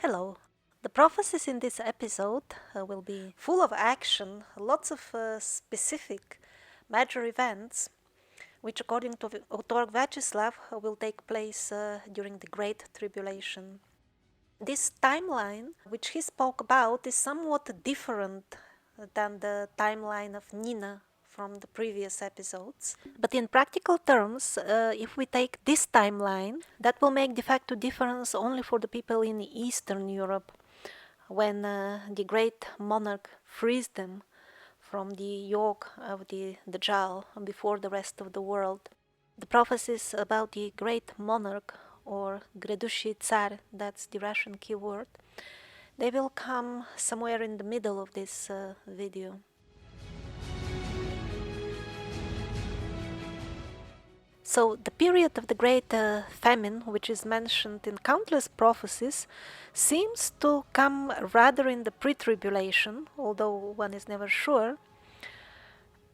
Hello. The prophecies in this episode will be full of action, lots of specific major events, which according to Otrok Vyacheslav will take place during the Great Tribulation. This timeline, which he spoke about, is somewhat different than the timeline of Nina from the previous episodes. But in practical terms, if we take this timeline, that will make de facto difference only for the people in Eastern Europe, when the great monarch frees them from the yoke of the Dajjal before the rest of the world. The prophecies about the great monarch, or Gredushi Tsar, that's the Russian keyword, they will come somewhere in the middle of this video. So the period of the great famine, which is mentioned in countless prophecies, seems to come rather in the pre-tribulation, although one is never sure.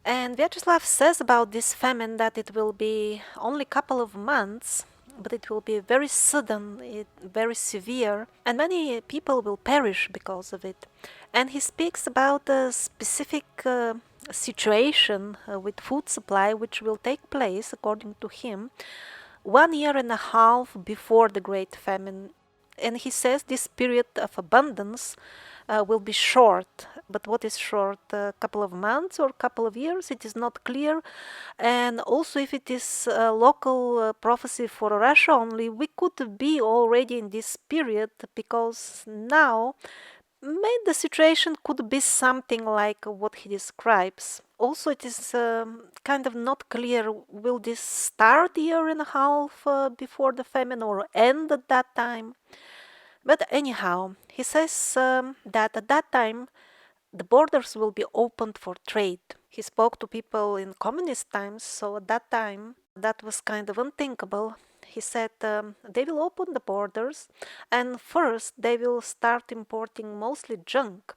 And Vyacheslav says about this famine that it will be only a couple of months, but it will be very sudden, very severe, and many people will perish because of it. And he speaks about a specific situation with food supply which will take place, according to him, 1.5 years before the Great Famine. And he says this period of abundance will be short. But what is short? A couple of months or a couple of years? It is not clear. And also, if it is a local prophecy for Russia only, we could be already in this period, because now maybe the situation could be something like what he describes. Also, it is kind of not clear, will this start 1.5 years before the famine or end at that time? But anyhow, he says that at that time the borders will be opened for trade. He spoke to people in communist times, so at that time that was kind of unthinkable. He said they will open the borders, and first they will start importing mostly junk.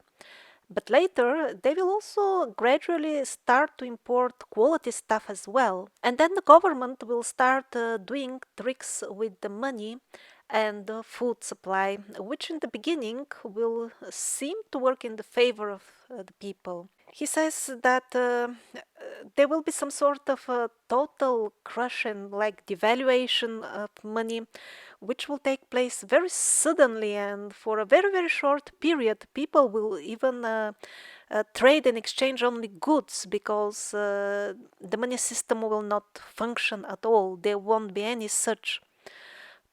But later they will also gradually start to import quality stuff as well. And then the government will start doing tricks with the money and the food supply, which in the beginning will seem to work in the favor of the people. He says that there will be some sort of a total crush and like devaluation of money, which will take place very suddenly and for a very, very short period. People will even trade and exchange only goods, because the money system will not function at all. There won't be any such.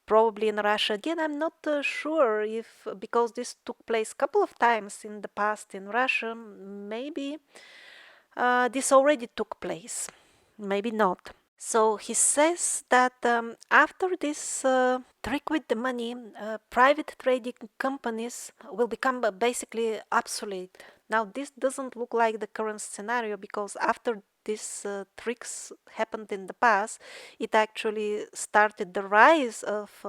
Probably in Russia again, I'm not sure if, because this took place a couple of times in the past in Russia, maybe this already took place, maybe not. So he says that after this trick with the money, private trading companies will become basically obsolete. Now this doesn't look like the current scenario, because after these tricks happened in the past, it actually started the rise of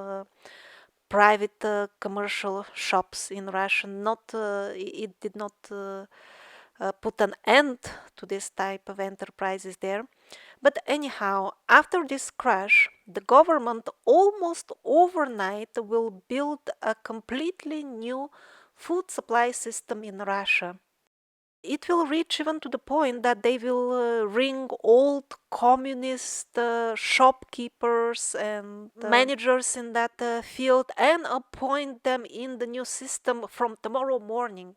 private commercial shops in Russia. It did not put an end to this type of enterprises there. But anyhow, after this crash, the government almost overnight will build a completely new food supply system in Russia. It will reach even to the point that they will ring old communist shopkeepers and managers in that field and appoint them in the new system from tomorrow morning.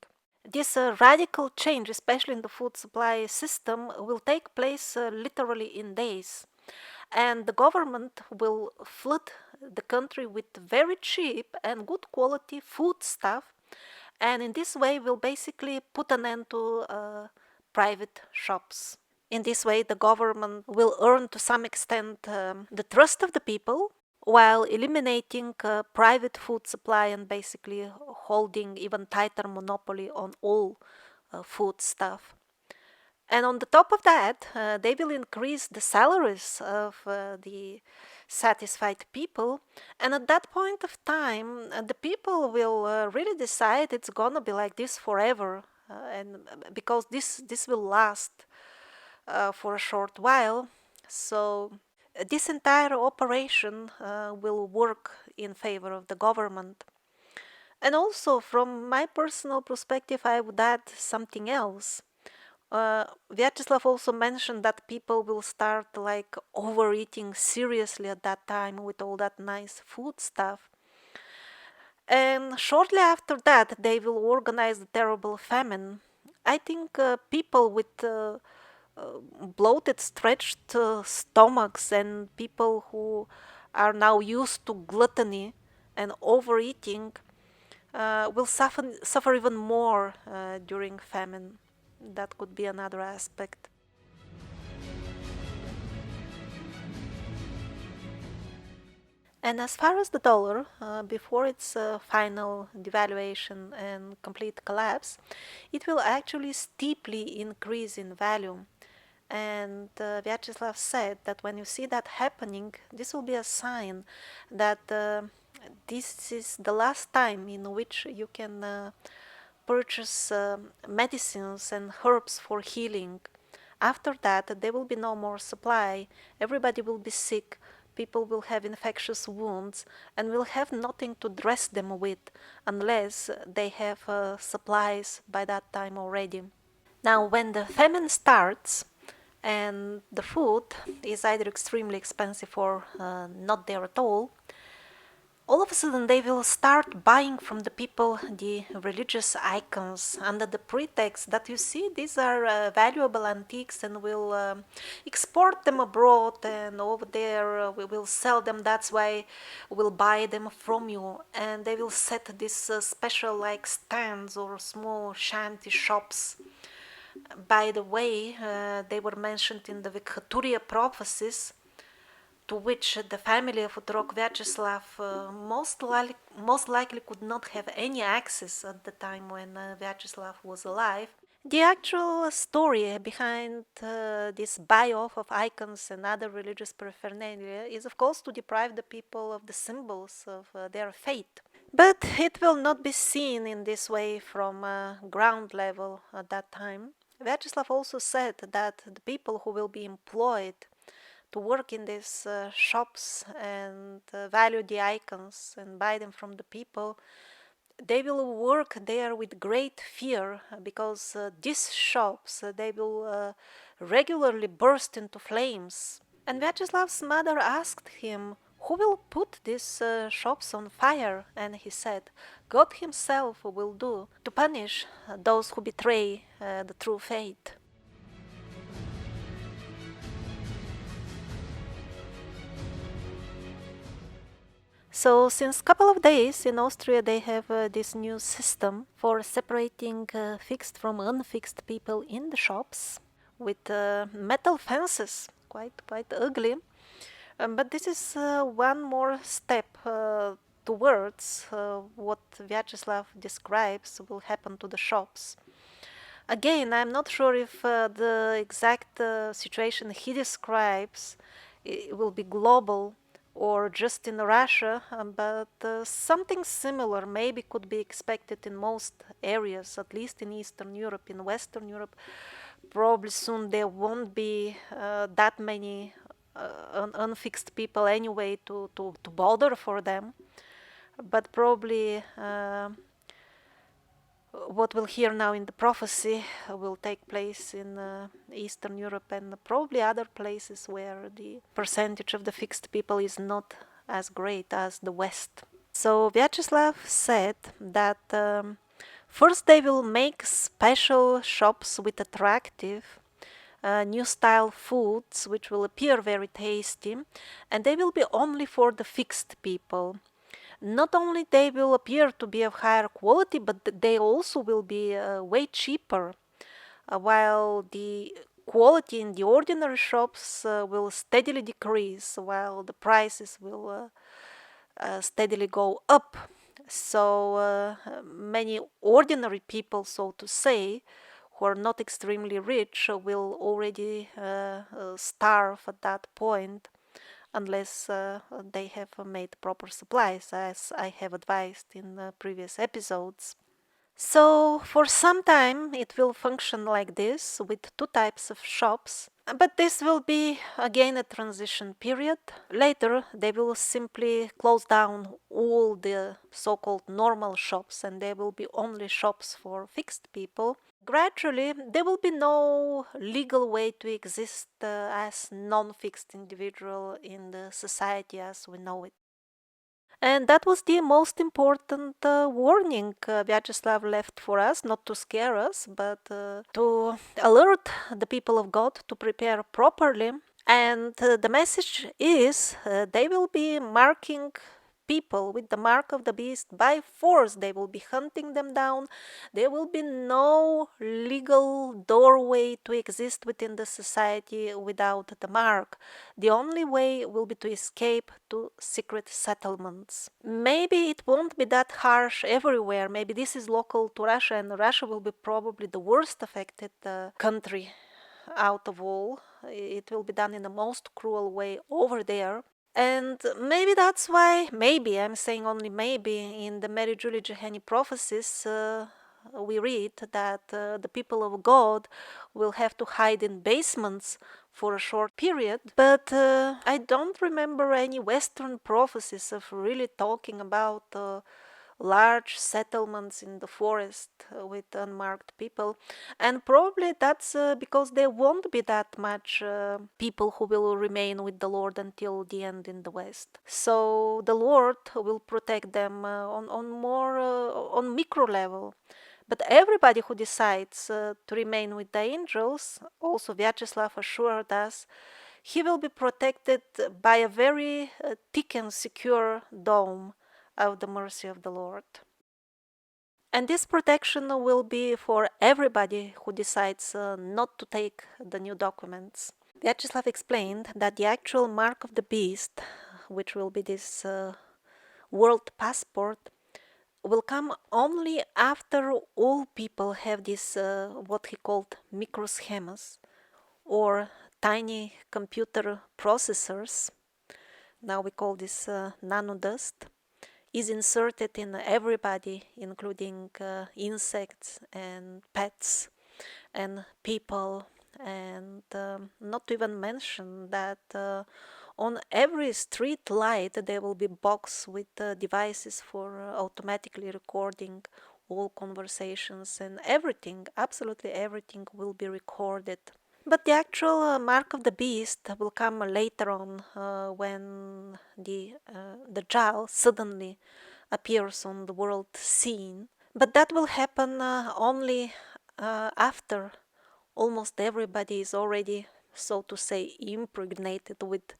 This radical change, especially in the food supply system, will take place literally in days. And the government will flood the country with very cheap and good quality food stuff, and in this way will basically put an end to private shops. In this way, the government will earn to some extent the trust of the people, while eliminating private food supply and basically holding even tighter monopoly on all food stuff. And on the top of that, they will increase the salaries of the satisfied people. And at that point of time, the people will really decide it's gonna be like this forever, and because this will last for a short while. So this entire operation will work in favor of the government. And also, from my personal perspective, I would add something else. Vyacheslav also mentioned that people will start like overeating seriously at that time with all that nice food stuff. And shortly after that, they will organize a terrible famine. I think people with bloated, stretched stomachs and people who are now used to gluttony and overeating will suffer even more during famine. That could be another aspect. And as far as the dollar, before its final devaluation and complete collapse, it will actually steeply increase in value. And Vyacheslav said that when you see that happening, this will be a sign that this is the last time in which you can purchase medicines and herbs for healing. After that, there will be no more supply, everybody will be sick, people will have infectious wounds, and will have nothing to dress them with unless they have supplies by that time already. Now, when the famine starts and the food is either extremely expensive or not there at all of a sudden they will start buying from the people the religious icons under the pretext that you see these are valuable antiques and will export them abroad and over there we will sell them. That's why we'll buy them from you, and they will set these special like stands or small shanty shops. By the way, they were mentioned in the Vyacheslav prophecies, to which the family of Otrok Vyacheslav most likely could not have any access at the time when Vyacheslav was alive. The actual story behind this buy-off of icons and other religious paraphernalia is, of course, to deprive the people of the symbols of their faith. But it will not be seen in this way from ground level at that time. Vyacheslav also said that the people who will be employed to work in these shops and value the icons and buy them from the people, they will work there with great fear because these shops they will regularly burst into flames. And Vyacheslav's mother asked him, "Who will put these shops on fire?" And he said, "God Himself will do to punish those who betray the true faith." So since couple of days in Austria they have this new system for separating fixed from unfixed people in the shops with metal fences, quite ugly. But this is one more step towards what Vyacheslav describes will happen to the shops. Again, I'm not sure if the exact situation he describes will be global or just in Russia, but something similar maybe could be expected in most areas, at least in Eastern Europe. In Western Europe, probably soon there won't be that many unfixed people anyway to bother for them, but probably what we'll hear now in the prophecy will take place in Eastern Europe and probably other places where the percentage of the fixed people is not as great as the West. So Vyacheslav said that first they will make special shops with attractive new style foods which will appear very tasty, and they will be only for the fixed people. Not only they will appear to be of higher quality, but they also will be way cheaper, while the quality in the ordinary shops will steadily decrease, while the prices will steadily go up. So many ordinary people, so to say, who are not extremely rich will already starve at that point unless they have made proper supplies, as I have advised in previous episodes. So for some time it will function like this with two types of shops. But this will be again a transition period. Later, they will simply close down all the so-called normal shops, and there will be only shops for fixed people. Gradually, there will be no legal way to exist as non-fixed individual in the society as we know it. And that was the most important warning Vyacheslav left for us, not to scare us, but to alert the people of God to prepare properly. And the message is they will be marking people with the mark of the beast by force. They will be hunting them down. There will be no legal doorway to exist within the society without the mark. The only way will be to escape to secret settlements. Maybe it won't be that harsh everywhere. Maybe this is local to Russia, and Russia will be probably the worst affected country out of all. It will be done in the most cruel way over there. And maybe that's why, maybe, I'm saying only maybe, in the Mary Julie Jehani prophecies, we read that the people of God will have to hide in basements for a short period. But I don't remember any Western prophecies of really talking about large settlements in the forest with unmarked people. And probably that's because there won't be that much people who will remain with the Lord until the end in the West. So the Lord will protect them on more on micro level. But everybody who decides to remain with the angels, also Vyacheslav assured us, he will be protected by a very thick and secure dome of the mercy of the Lord. And this protection will be for everybody who decides not to take the new documents. Vyacheslav explained that the actual mark of the beast, which will be this world passport, will come only after all people have this what he called microschemas, or tiny computer processors. Now we call this nanodust, is inserted in everybody, including insects and pets and people, and not to even mention that on every street light there will be box with devices for automatically recording all conversations, and everything, absolutely everything, will be recorded. But the actual mark of the beast will come later on, when the Dajjal suddenly appears on the world scene. But that will happen only after almost everybody is already, so to say, impregnated with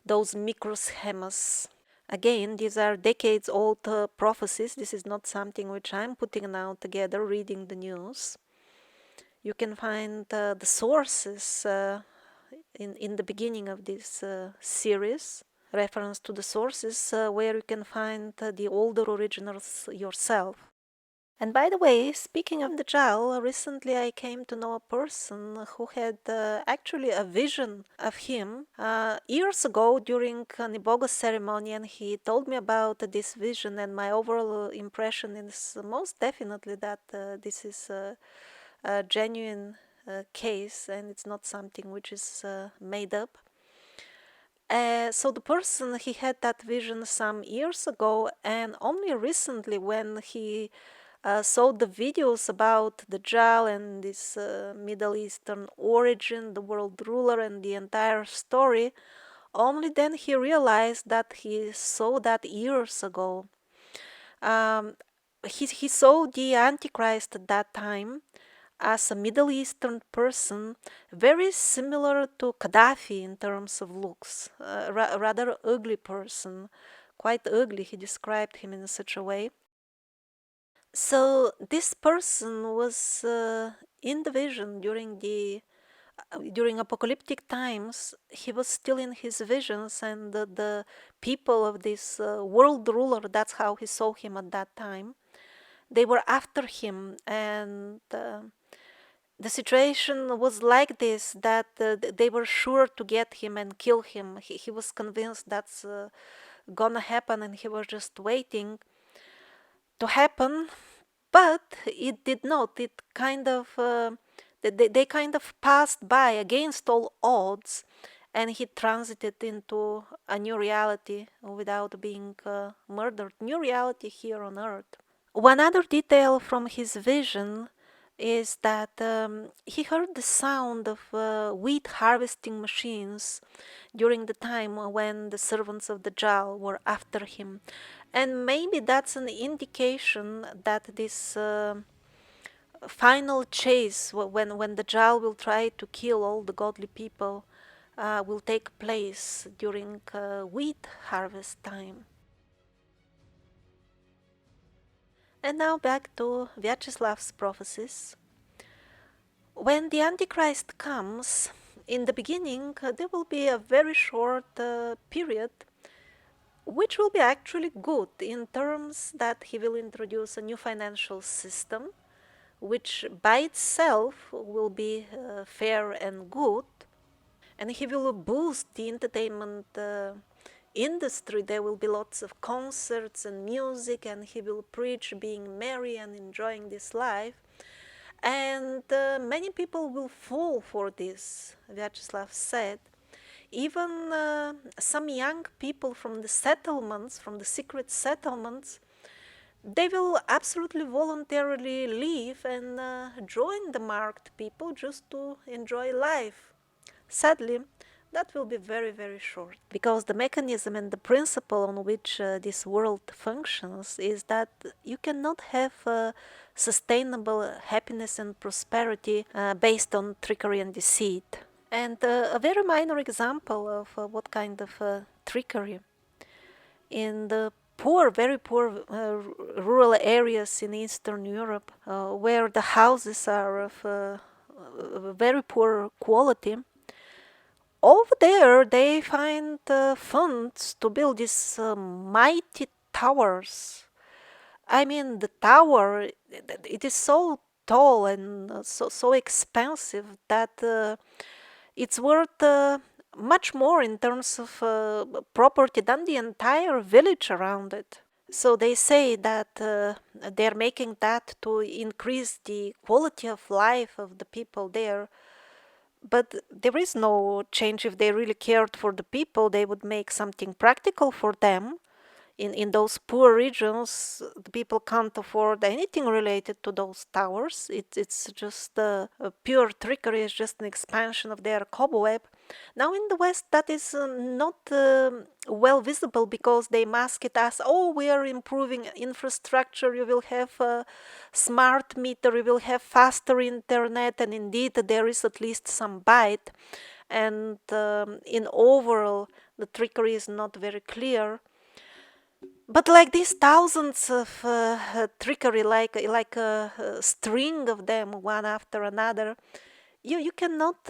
those microschemas. Again, these are decades old prophecies. This is not something which I'm putting now together reading the news. You can find the sources in the beginning of this series, reference to the sources where you can find the older originals yourself. And by the way, speaking of the Dajjal, recently I came to know a person who had actually a vision of him years ago during an Iboga ceremony, and he told me about this vision, and my overall impression is most definitely that this is a genuine case, and it's not something which is made up. So the person, he had that vision some years ago, and only recently when he saw the videos about the Dajjal and this Middle Eastern origin, the world ruler, and the entire story, only then he realized that he saw that years ago. He saw the Antichrist at that time as a Middle Eastern person, very similar to Gaddafi in terms of looks, rather ugly person, quite ugly. He described him in such a way. So this person was in the vision during apocalyptic times. He was still in his visions, and the people of this world ruler, that's how he saw him at that time, they were after him, and the situation was like this, that they were sure to get him and kill him. He was convinced that's gonna happen, and he was just waiting to happen. But it did not. It kind of They kind of passed by against all odds, and he transited into a new reality without being murdered. New reality here on Earth. One other detail from his vision is that he heard the sound of wheat harvesting machines during the time when the servants of the Dajjal were after him. And maybe that's an indication that this final chase, when the Dajjal will try to kill all the godly people, will take place during wheat harvest time. And now back to Vyacheslav's prophecies. When the Antichrist comes, in the beginning, there will be a very short period which will be actually good in terms that he will introduce a new financial system, which by itself will be fair and good, and he will boost the entertainment industry. There will be lots of concerts and music, and he will preach being merry and enjoying this life. And many people will fall for this, Vyacheslav said. Even some young people from the settlements, from the secret settlements, they will absolutely voluntarily leave and join the marked people just to enjoy life. Sadly, that will be very, very short, because the mechanism and the principle on which this world functions is that you cannot have sustainable happiness and prosperity based on trickery and deceit. And a very minor example of what kind of trickery in the poor, very poor rural areas in Eastern Europe, where the houses are of very poor quality. Over there, they find funds to build these mighty towers. I mean, the tower, it is so tall and so expensive that it's worth much more in terms of property than the entire village around it. So they say that they're making that to increase the quality of life of the people there. But there is no change. If they really cared for the people, they would make something practical for them. In those poor regions, the people can't afford anything related to those towers. It's just a pure trickery. It's just an expansion of their cobweb. Now in the West, that is not well visible, because they mask it as, oh, we are improving infrastructure, you will have a smart meter, you will have faster internet, and indeed there is at least some bite. And in overall, the trickery is not very clear. But like these thousands of trickery, like a string of them, one after another, you cannot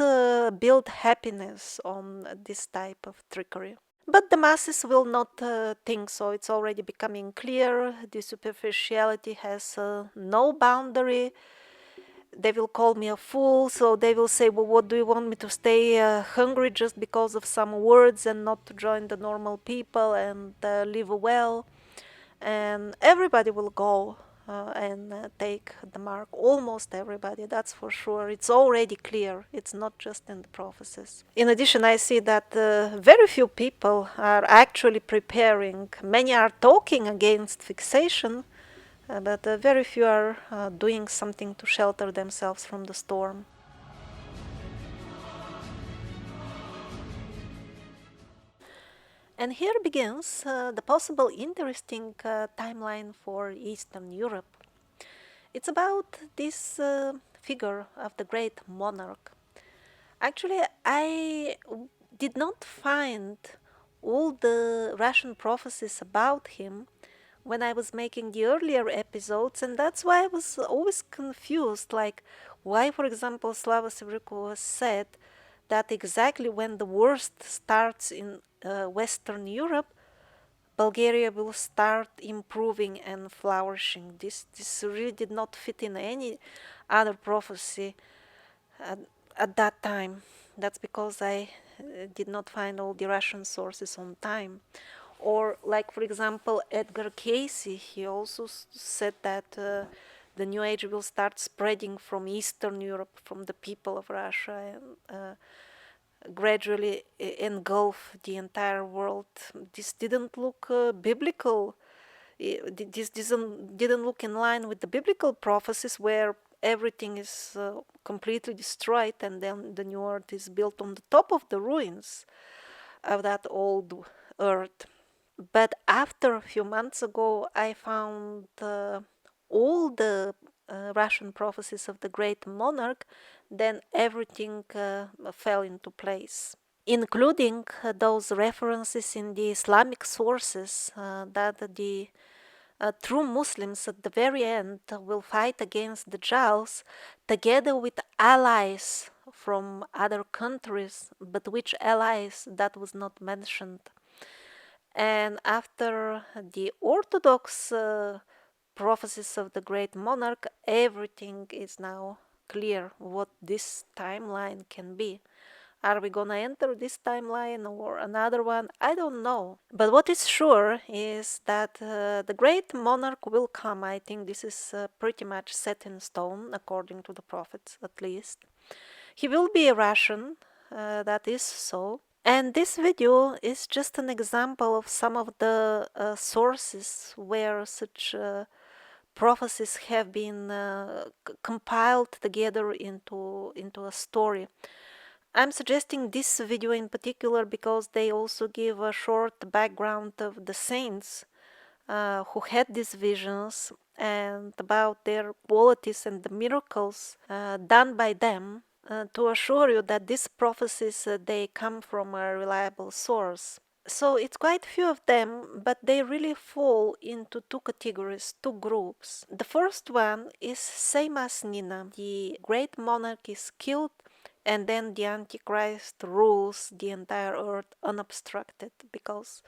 build happiness on this type of trickery. But the masses will not think so. It's already becoming clear. The superficiality has no boundary. They will call me a fool, so they will say, well, what do you want me to stay hungry just because of some words and not to join the normal people and live well? And everybody will go and take the mark. Almost everybody, that's for sure. It's already clear. It's not just in the prophecies. In addition, I see that very few people are actually preparing. Many are talking against fixation, but very few are doing something to shelter themselves from the storm. And here begins the possible interesting timeline for Eastern Europe. It's about this figure of the great monarch. Actually, I did not find all the Russian prophecies about him when I was making the earlier episodes, and that's why I was always confused, like why, for example, Slava Severko said that exactly when the worst starts in Western Europe, Bulgaria will start improving and flourishing. This really did not fit in any other prophecy at that time. That's because I did not find all the Russian sources on time. Or like, for example, Edgar Casey, he also said that the New Age will start spreading from Eastern Europe, from the people of Russia, and gradually engulf the entire world. This didn't look biblical. This didn't look in line with the biblical prophecies where everything is completely destroyed and then the new earth is built on the top of the ruins of that old earth. But after a few months ago, I found all the Russian prophecies of the great monarch, then everything fell into place, including those references in the Islamic sources that the true Muslims at the very end will fight against the Dajjals together with allies from other countries, but which allies, that was not mentioned. And after the Orthodox prophecies of the great monarch, everything is now clear what this timeline can be. Are we gonna enter this timeline or another one? I don't know. But what is sure is that the great monarch will come. I think this is pretty much set in stone, according to the prophets at least. He will be a Russian, that is so. And this video is just an example of some of the sources where such prophecies have been compiled together into a story. I'm suggesting this video in particular because they also give a short background of the saints who had these visions and about their qualities and the miracles done by them to assure you that these prophecies they come from a reliable source. So it's quite few of them, but they really fall into two categories, two groups. The first one is same as Nina. The great monarch is killed and then the antichrist rules the entire earth unobstructed because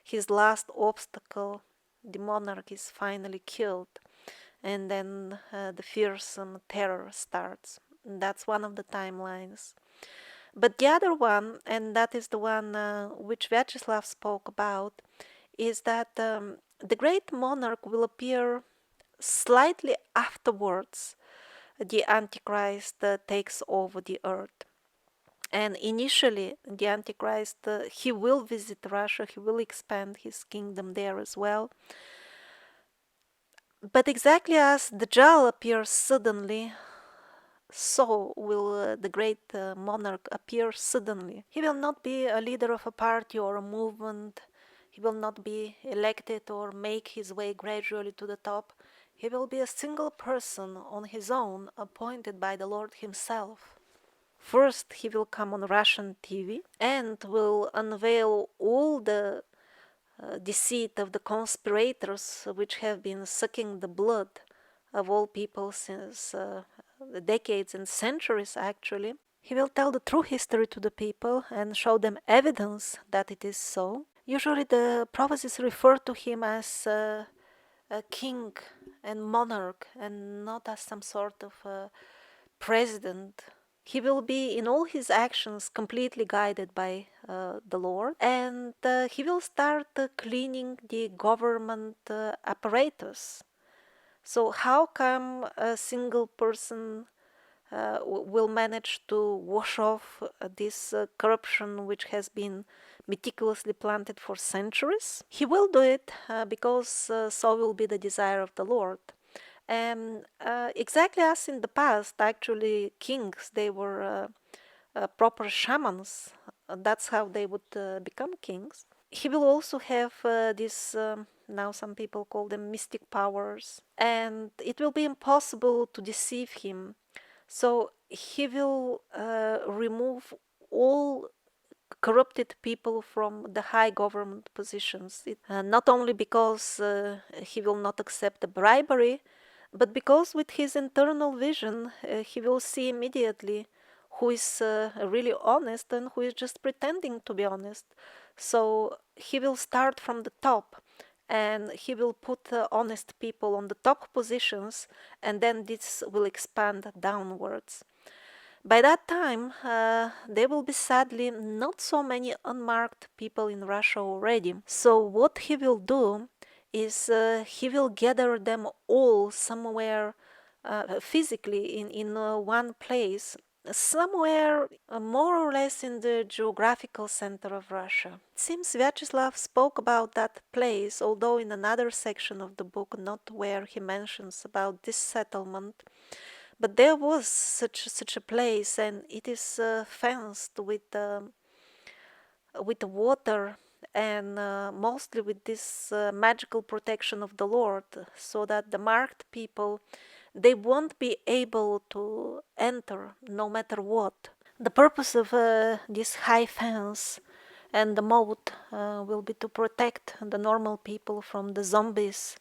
his last obstacle, the monarch, is finally killed, and then the fearsome terror starts. That's one of the timelines. But the other one, and that is the one which Vyacheslav spoke about, is that the great monarch will appear slightly afterwards the antichrist takes over the earth. And initially, the antichrist, he will visit Russia, he will expand his kingdom there as well. But exactly as the Dajjal appears suddenly, so will the great monarch appear suddenly. He will not be a leader of a party or a movement. He will not be elected or make his way gradually to the top. He will be a single person on his own, appointed by the Lord himself. First, he will come on Russian TV and will unveil all the deceit of the conspirators which have been sucking the blood of all people since decades and centuries actually. He will tell the true history to the people and show them evidence that it is so. Usually the prophecies refer to him as a king and monarch and not as some sort of president. He will be in all his actions completely guided by the Lord, and he will start cleaning the government apparatus. So how come a single person will manage to wash off this corruption which has been meticulously planted for centuries? He will do it because so will be the desire of the Lord. And exactly as in the past, actually, kings, they were proper shamans. That's how they would become kings. He will also have these, now some people call them mystic powers, and it will be impossible to deceive him. So he will remove all corrupted people from the high government positions. Not only because he will not accept bribery, but because with his internal vision he will see immediately who is really honest and who is just pretending to be honest. So he will start from the top and he will put honest people on the top positions, and then this will expand downwards. By that time, there will be sadly not so many unmarked people in Russia already. So what he will do is he will gather them all somewhere physically in one place, somewhere more or less in the geographical center of Russia. It seems Vyacheslav spoke about that place, although in another section of the book, not where he mentions about this settlement. But there was such a place, and it is fenced with water and mostly with this magical protection of the Lord, so that the marked people, they won't be able to enter no matter what. The purpose of this high fence and the moat will be to protect the normal people from the zombies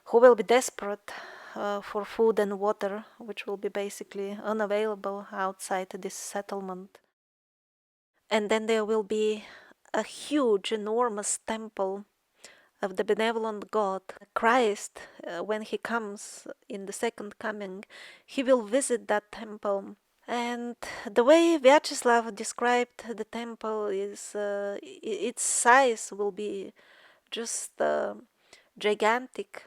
who will be desperate for food and water, which will be basically unavailable outside this settlement. And then there will be a huge, enormous temple of the benevolent God. Christ, when he comes in the second coming, he will visit that temple. And the way Vyacheslav described the temple is its size will be just gigantic,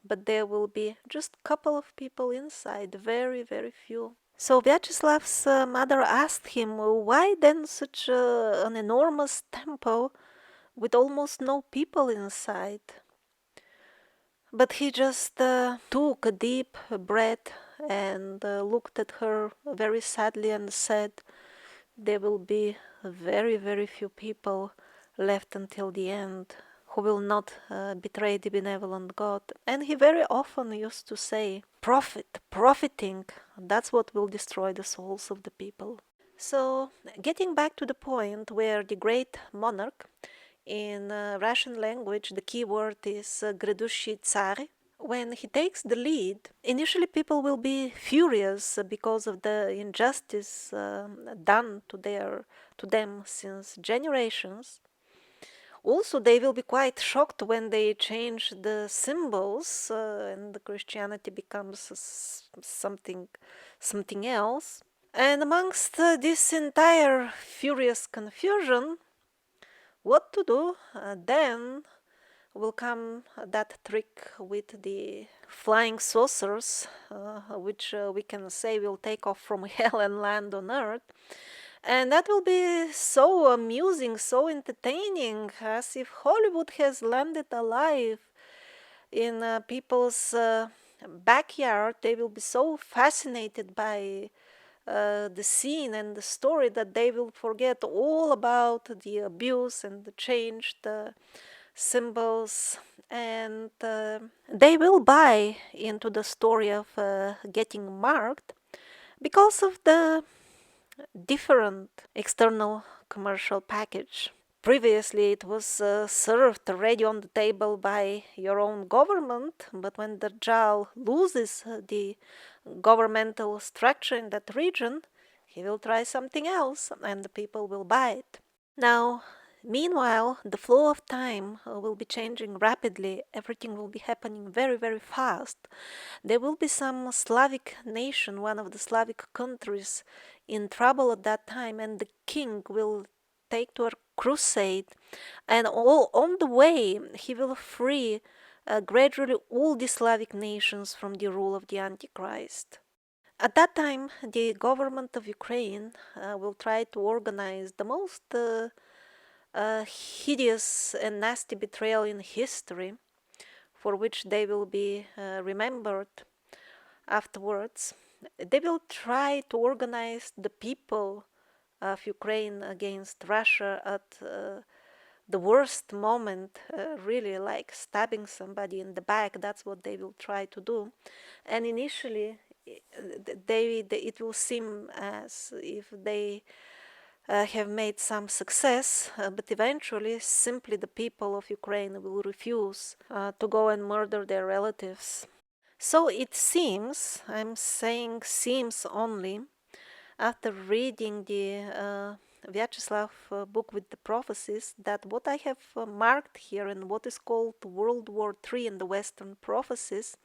but there will be just a couple of people inside, very, very few. So Vyacheslav's mother asked him, why then such an enormous temple with almost no people inside? But he just took a deep breath and looked at her very sadly and said, there will be very, very few people left until the end who will not betray the benevolent God. And he very often used to say, profiting, that's what will destroy the souls of the people. So, getting back to the point where the great monarch, in Russian language, the key word is грядущий царь. When he takes the lead, initially people will be furious because of the injustice done to them since generations. Also, they will be quite shocked when they change the symbols and the Christianity becomes something else. And amongst this entire furious confusion, what to do? Then will come that trick with the flying saucers, which we can say will take off from hell and land on earth. And that will be so amusing, so entertaining, as if Hollywood has landed alive in people's backyard. They will be so fascinated by the scene and the story that they will forget all about the abuse and the changed symbols, and they will buy into the story of getting marked because of the different external commercial package. Previously, it was served ready on the table by your own government, but when the Dajjal loses the governmental structure in that region, he will try something else and the people will buy it. Now, meanwhile, the flow of time will be changing rapidly. Everything will be happening very, very fast. There will be some Slavic nation, one of the Slavic countries, in trouble at that time, and the king will take to a crusade, and all on the way he will free gradually all the Slavic nations from the rule of the antichrist. At that time, the government of Ukraine will try to organize the most hideous and nasty betrayal in history, for which they will be remembered afterwards. They will try to organize the people of Ukraine against Russia at the worst moment, really like stabbing somebody in the back. That's what they will try to do. And initially, it will seem as if they have made some success, but eventually simply the people of Ukraine will refuse to go and murder their relatives. So it seems, I'm saying seems only, after reading the Vyacheslav book with the prophecies, that what I have marked here and what is called World War III in the Western prophecies,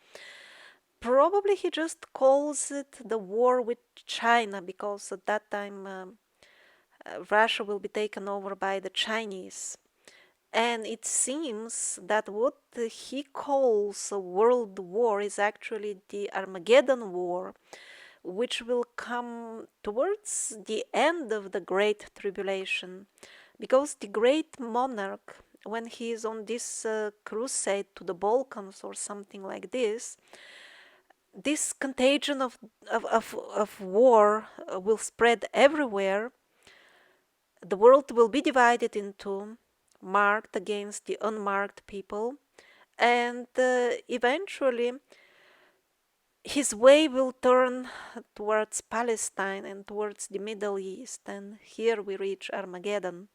probably he just calls it the war with China, because at that time Russia will be taken over by the Chinese. And it seems that what he calls a world war is actually the Armageddon War, which will come towards the end of the Great Tribulation. Because the great monarch, when he is on this crusade to the Balkans or something like this contagion of war will spread everywhere. The world will be divided into marked against the unmarked people, and eventually his way will turn towards Palestine and towards the Middle East, and here we reach Armageddon.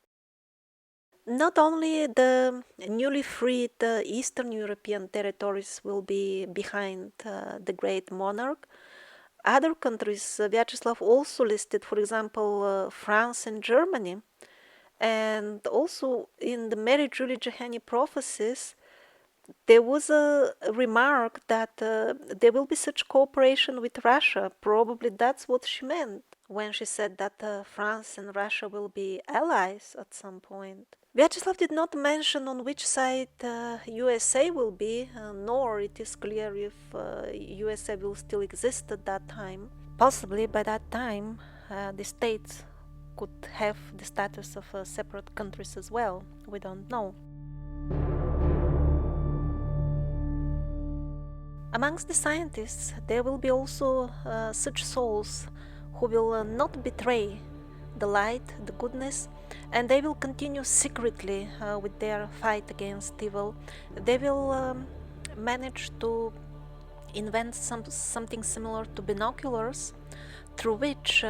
Not only the newly freed Eastern European territories will be behind the great monarch, other countries, Vyacheslav also listed, for example, France and Germany. And also in the Mary Julie Johannine prophecies, there was a remark that there will be such cooperation with Russia. Probably that's what she meant when she said that France and Russia will be allies at some point. Vyacheslav did not mention on which side USA will be, nor it is clear if USA will still exist at that time. Possibly by that time the states could have the status of separate countries as well. We don't know. Amongst the scientists, there will be also such souls who will not betray the light, the goodness, and they will continue secretly with their fight against evil. They will manage to invent something similar to binoculars, through which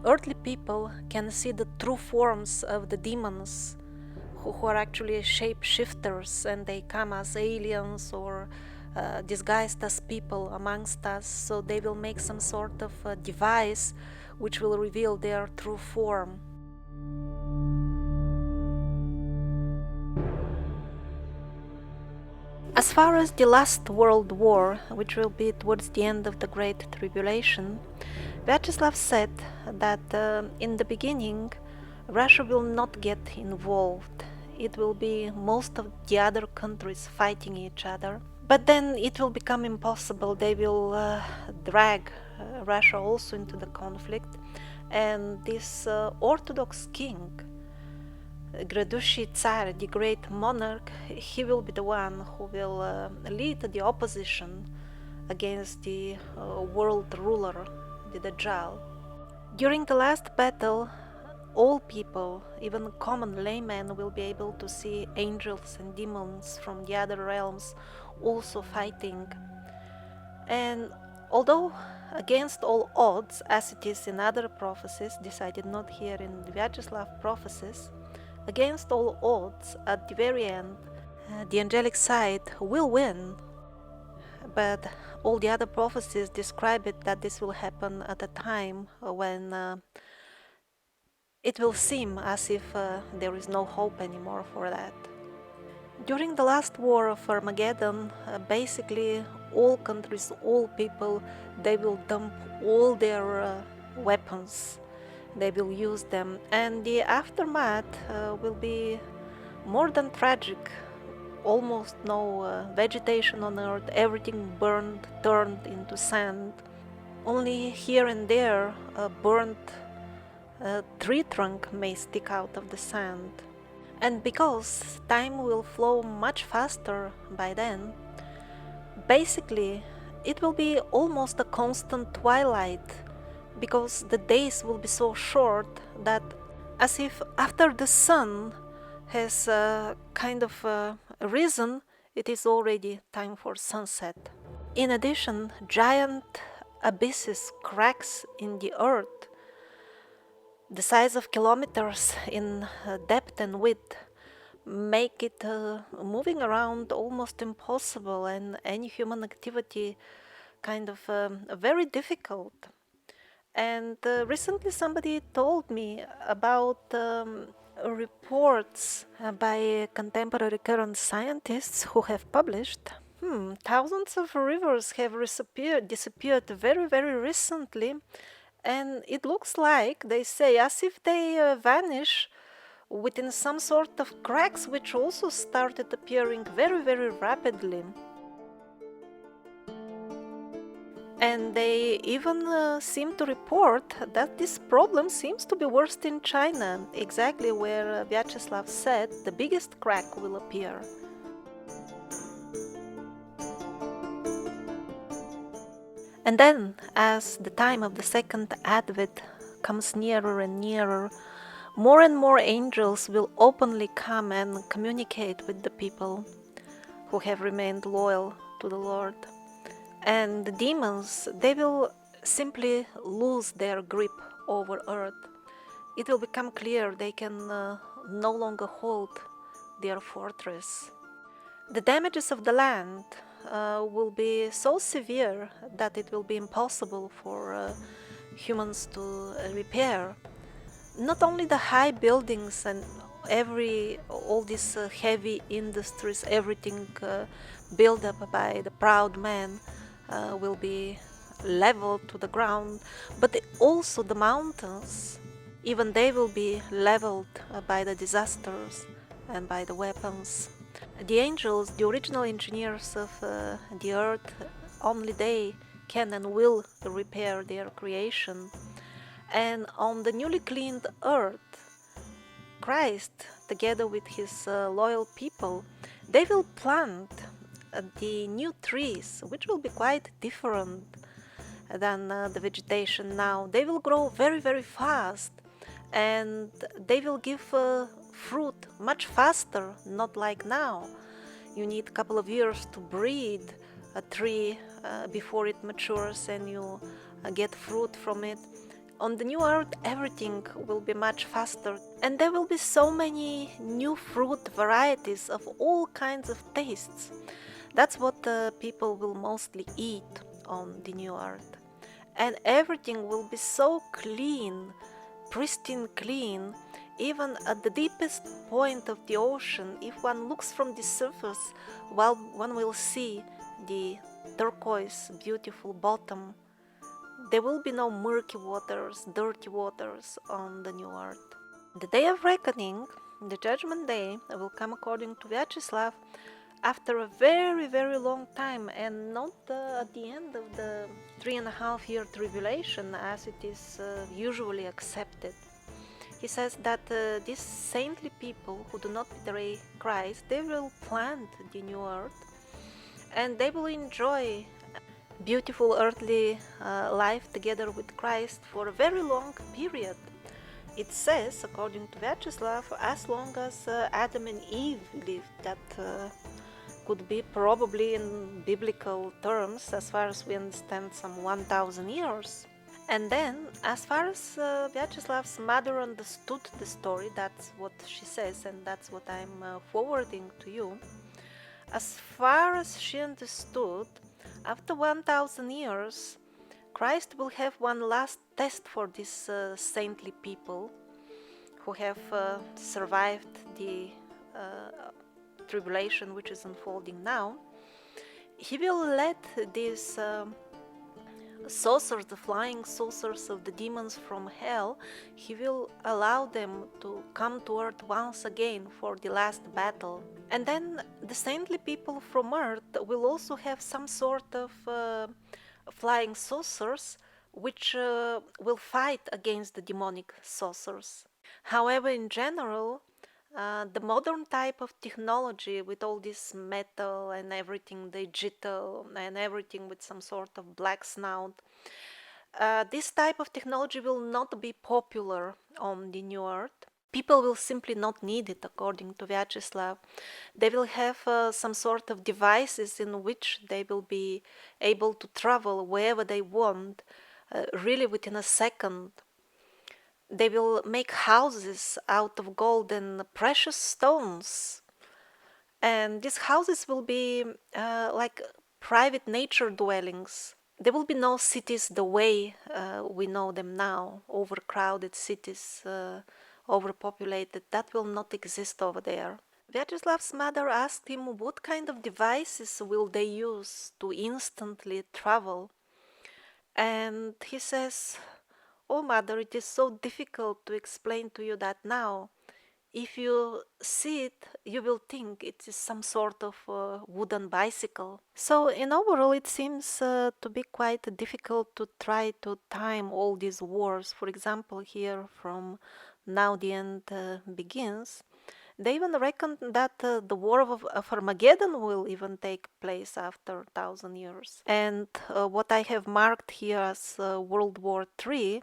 earthly people can see the true forms of the demons who are actually shapeshifters, and they come as aliens or disguised as people amongst us. So they will make some sort of device which will reveal their true form. As far as the last world war, which will be towards the end of the Great Tribulation, Vyacheslav said that in the beginning Russia will not get involved. It will be most of the other countries fighting each other. But then it will become impossible. They will drag Russia also into the conflict. And this Orthodox king, Gradushi Tsar, the great monarch, he will be the one who will lead the opposition against the world ruler, the Dajjal. During the last battle, all people, even common laymen, will be able to see angels and demons from the other realms also fighting. And although against all odds, as it is in other prophecies, this I did not hear in the Vyacheslav prophecies, against all odds, at the very end, the angelic side will win. But all the other prophecies describe it that this will happen at a time when it will seem as if there is no hope anymore for that. During the last war of Armageddon, basically all countries, all people, they will dump all their weapons. They will use them, and the aftermath will be more than tragic. Almost no vegetation on earth, everything burned, turned into sand. Only here and there a burnt tree trunk may stick out of the sand. And because time will flow much faster by then, basically it will be almost a constant twilight, because the days will be so short that, as if after the sun has kind of risen, it is already time for sunset. In addition, giant abysses, cracks in the earth, the size of kilometers in depth and width, make it moving around almost impossible, and any human activity kind of very difficult. And recently somebody told me about reports by contemporary current scientists who have published thousands of rivers have disappeared very, very recently, and it looks like, they say, as if they vanish within some sort of cracks which also started appearing very, very rapidly. And they even seem to report that this problem seems to be worst in China, exactly where Vyacheslav said the biggest crack will appear. And then, as the time of the second advent comes nearer and nearer, more and more angels will openly come and communicate with the people who have remained loyal to the Lord. And the demons, they will simply lose their grip over earth. It will become clear they can no longer hold their fortress. The damages of the land will be so severe that it will be impossible for humans to repair. Not only the high buildings and all these heavy industries, everything built up by the proud man will be leveled to the ground, but also the mountains, even they will be leveled by the disasters and by the weapons. The angels, the original engineers of the earth, only they can and will repair their creation. And on the newly cleaned earth, Christ, together with his loyal people, they will plant the new trees, which will be quite different than the vegetation now. They will grow very, very fast, and they will give fruit much faster, not like now. You need a couple of years to breed a tree before it matures and you get fruit from it. On the new earth, everything will be much faster, and there will be so many new fruit varieties of all kinds of tastes. That's what people will mostly eat on the new earth. And everything will be so clean, pristine clean, even at the deepest point of the ocean. If one looks from the surface, one will see the turquoise, beautiful bottom. There will be no murky waters, dirty waters on the new earth. The day of reckoning, the judgment day, will come according to Vyacheslav after a very, very long time, and not at the end of the 3.5-year tribulation as it is usually accepted. He says that these saintly people who do not betray Christ, they will plant the new earth and they will enjoy beautiful earthly life together with Christ for a very long period. It says, according to Vyacheslav, as long as Adam and Eve lived, that could be probably in biblical terms, as far as we understand, some 1,000 years. And then, as far as Vyacheslav's mother understood the story, that's what she says, and that's what I'm forwarding to you. As far as she understood, after 1,000 years, Christ will have one last test for these saintly people who have survived the tribulation which is unfolding now. He will let these saucers, the flying saucers of the demons from hell, he will allow them to come to earth once again for the last battle. And then the saintly people from earth will also have some sort of flying saucers which will fight against the demonic saucers. However, in general, the modern type of technology with all this metal and everything digital and everything with some sort of black snout, this type of technology will not be popular on the new earth. People will simply not need it, according to Vyacheslav. They will have some sort of devices in which they will be able to travel wherever they want, really within a second. They will make houses out of gold and precious stones. And these houses will be like private nature dwellings. There will be no cities the way we know them now, overcrowded cities, overpopulated. That will not exist over there. Vyacheslav's mother asked him what kind of devices will they use to instantly travel. And he says, "Oh, mother, it is so difficult to explain to you that now. if you see it, you will think it is some sort of wooden bicycle. So in overall, it seems to be quite difficult to try to time all these wars. For example, here from Now the End Begins, they even reckon that the war of Armageddon will even take place after 1,000 years. And what I have marked here as World War III,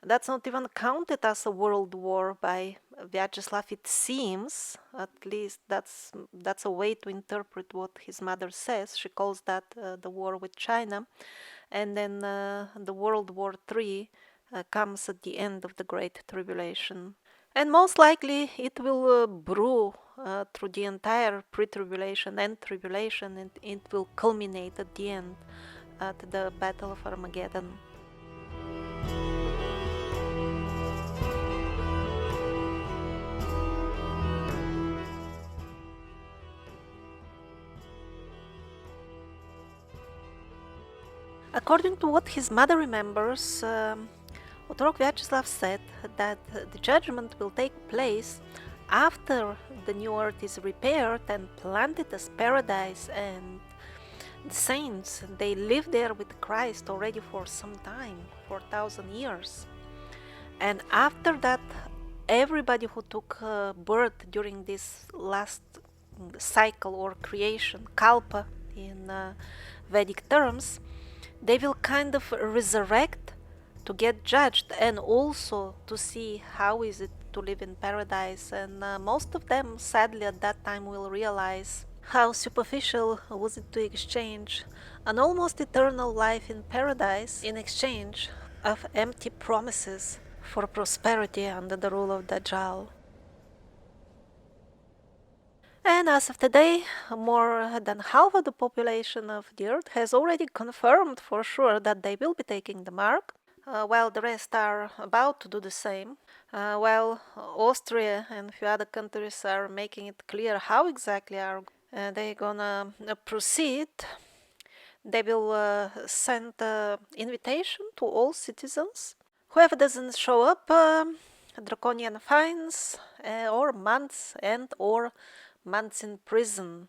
that's not even counted as a world war by Vyacheslav, it seems. At least that's a way to interpret what his mother says. She calls that the war with China. And then the World War III comes at the end of the Great Tribulation. And most likely it will brew through the entire pre-tribulation and tribulation, and it will culminate at the end at the Battle of Armageddon. According to what his mother remembers, Otrok Vyacheslav said that the judgment will take place after the new earth is repaired and planted as paradise, and the saints, they live there with Christ already for some time, for 1,000 years. And after that, everybody who took birth during this last cycle or creation, kalpa in Vedic terms, they will kind of resurrect to get judged and also to see how is it to live in paradise. And most of them, sadly, at that time will realize how superficial was it to exchange an almost eternal life in paradise in exchange of empty promises for prosperity under the rule of Dajjal. And as of today, more than half of the population of the Earth has already confirmed for sure that they will be taking the mark, while the rest are about to do the same. While Austria and a few other countries are making it clear how exactly are they gonna proceed. They will send an invitation to all citizens. Whoever doesn't show up, draconian fines or months in prison.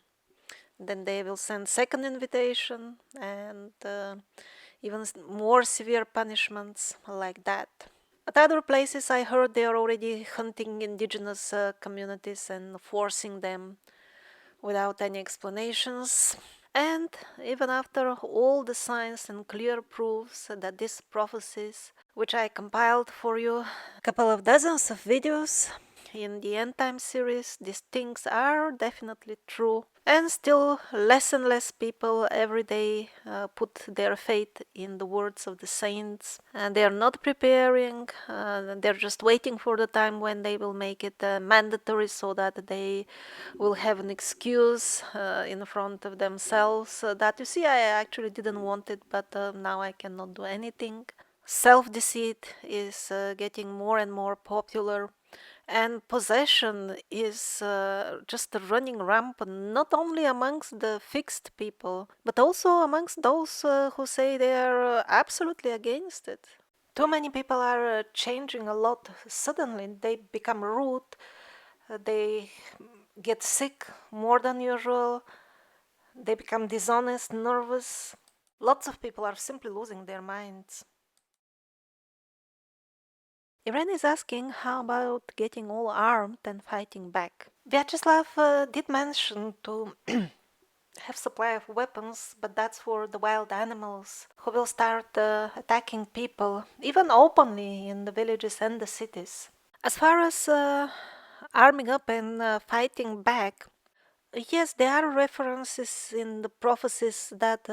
Then they will send second invitation and even more severe punishments like that. At other places, I heard they are already hunting indigenous communities and forcing them without any explanations. And even after all the signs and clear proofs that these prophecies, which I compiled for you, a couple of dozens of videos in the End Time series, these things are definitely true. And still less and less people every day put their faith in the words of the saints. And they are not preparing, they're just waiting for the time when they will make it mandatory so that they will have an excuse in front of themselves that, you see, I actually didn't want it, but now I cannot do anything. Self-deceit is getting more and more popular. And possession is just running rampant, not only amongst the fixed people, but also amongst those who say they are absolutely against it. Too many people are changing a lot suddenly. They become rude, they get sick more than usual, they become dishonest, nervous. Lots of people are simply losing their minds. Iran is asking how about getting all armed and fighting back. Vyacheslav did mention to have supply of weapons, but that's for the wild animals who will start attacking people, even openly in the villages and the cities. As far as arming up and fighting back, yes, there are references in the prophecies that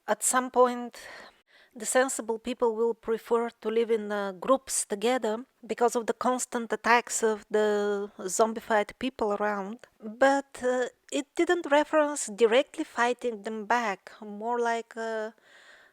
at some point the sensible people will prefer to live in groups together because of the constant attacks of the zombified people around. But it didn't reference directly fighting them back, more like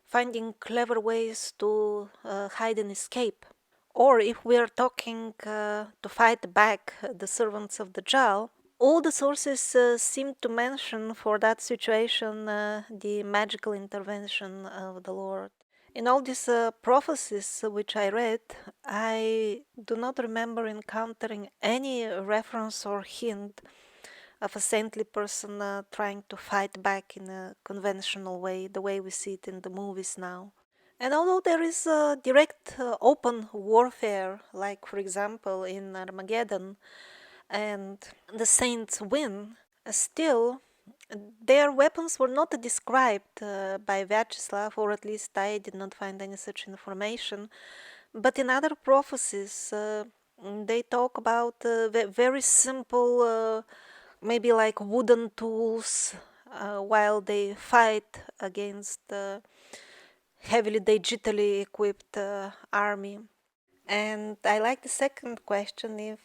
finding clever ways to hide and escape. Or if we are talking to fight back the servants of the Dajjal, all the sources seem to mention for that situation the magical intervention of the Lord. In all these prophecies which I read, I do not remember encountering any reference or hint of a saintly person trying to fight back in a conventional way, the way we see it in the movies now. And although there is direct open warfare, like for example in Armageddon, and the saints win, still their weapons were not described by Vyacheslav, or at least I did not find any such information. But in other prophecies, they talk about very simple, maybe like wooden tools, while they fight against heavily digitally equipped army. And I like the second question, if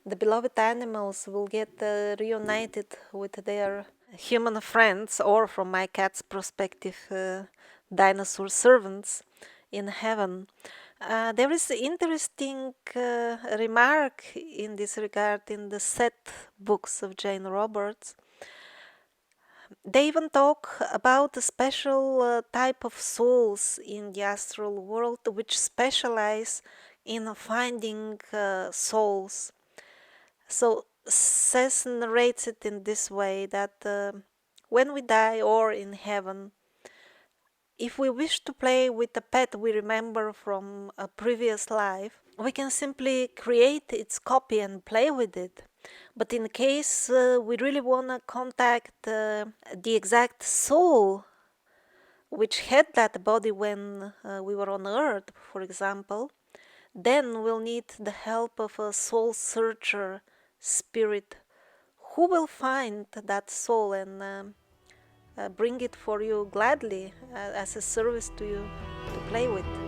the beloved animals will get reunited with their human friends, or from my cat's perspective, dinosaur servants in heaven. There is an interesting remark in this regard in the Seth books of Jane Roberts. They even talk about a special type of souls in the astral world which specialize in finding souls. So Seth narrates it in this way, that when we die or in heaven, if we wish to play with a pet we remember from a previous life, we can simply create its copy and play with it. But in case we really want to contact the exact soul which had that body when we were on Earth, for example, then we'll need the help of a soul searcher spirit who will find that soul and bring it for you gladly as a service to you to play with.